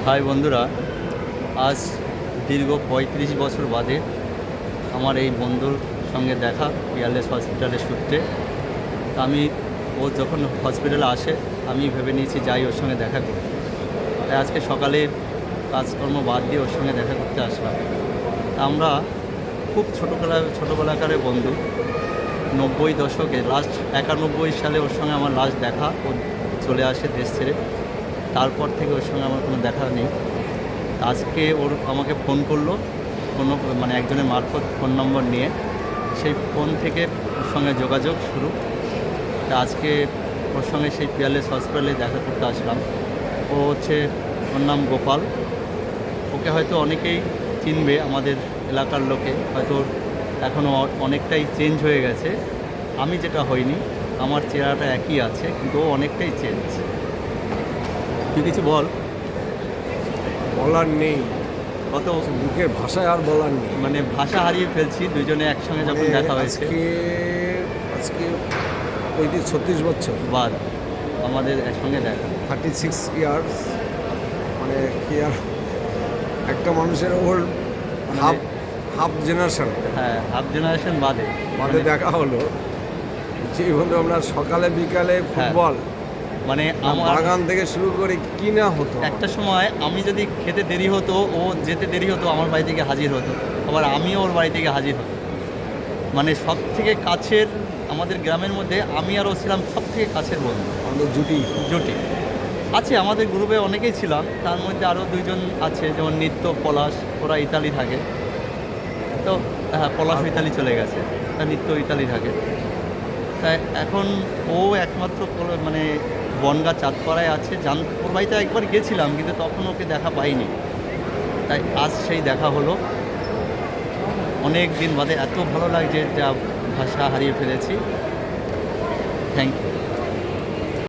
High বন্ধুরা, আজ দীর্ঘ ৩৫ বছর বাদে আমার এই বন্ধুর সঙ্গে দেখা পিয়ারলেস হসপিটালের সূত্রে। আমি ও যখন হসপিটালে আসে আমি ভেবে নিয়েছি যাই ওর সঙ্গে দেখা করি। তাই আজকে সকালে কাজকর্ম বাদ দিয়ে ওর সঙ্গে দেখা করতে আসলাম। তা আমরা খুব ছোটোবেলাকার বন্ধু। ৯০ দশকে লাস্ট ৯১ সালে ওর সঙ্গে আমার লাস্ট দেখা। ও চলে আসে দেশ ছেড়ে, তারপর থেকে ওর সঙ্গে আমার কোনো দেখা নেই। আজকে ওর আমাকে ফোন করলো, কোনো একজনের মারফত ফোন নম্বর নিয়ে, সেই ফোন থেকে ওর সঙ্গে যোগাযোগ শুরু। তা আজকে ওর সঙ্গে সেই পিয়ারলেস হসপিটালে দেখা করতে আসলাম। ওর নাম গোপাল। ওকে হয়তো অনেকেই চিনবে, আমাদের এলাকার লোকে হয়তো এখনও অনেকটাই চেঞ্জ হয়ে গেছে। আমি যেটা হইনি, আমার চেহারাটা একই আছে, কিন্তু ও অনেকটাই চেঞ্জ। তুই কিছু বল। বলার নেই, কত মুখের ভাষায় আর বলার নেই। ভাষা হারিয়ে ফেলছি দুজনে একসঙ্গে যখন দেখা হয়েছে। আজকে 35-36 বছর বাদ আমাদের একসঙ্গে দেখা। 36 ইয়ার্স, কি আর একটা মানুষের ওল্ড হাফ জেনারেশন, হ্যাঁ, হাফ জেনারেশন বাদে দেখা হলো। যে বন্ধু আমরা সকালে বিকালে ফুটবল, আমার বাগান থেকে শুরু করে কি না হতো। একটা সময় আমি যদি খেতে দেরি হতো, ও যেতে দেরি হতো, আমার বাড়ি থেকে হাজির হতো, আবার আমিও ওর বাড়ি থেকে হাজির হতো। সব থেকে কাছের, আমাদের গ্রামের মধ্যে আমি আর ও ছিলাম সব থেকে কাছের বন্ধু। আমাদের জুটি আছে, আমাদের গ্রুপে অনেকেই ছিলাম, তার মধ্যে আরও দুইজন আছে, যেমন নিত্য, পলাশ। ওরা ইতালি থাকে, তো হ্যাঁ, পলাশ ইতালি চলে গেছে, তা নিত্য ইতালি থাকে। তাই এখন ও একমাত্র বনগাঁ চাঁদপাড়ায় আছে। ওর বাড়িতে একবার গেছিলাম, কিন্তু তখন ওকে দেখা পাইনি। তাই আজ সেই দেখা হলো অনেক দিন বাদে। এত ভালো লাগছে, যা ভাষা হারিয়ে ফেলেছি। Thank you.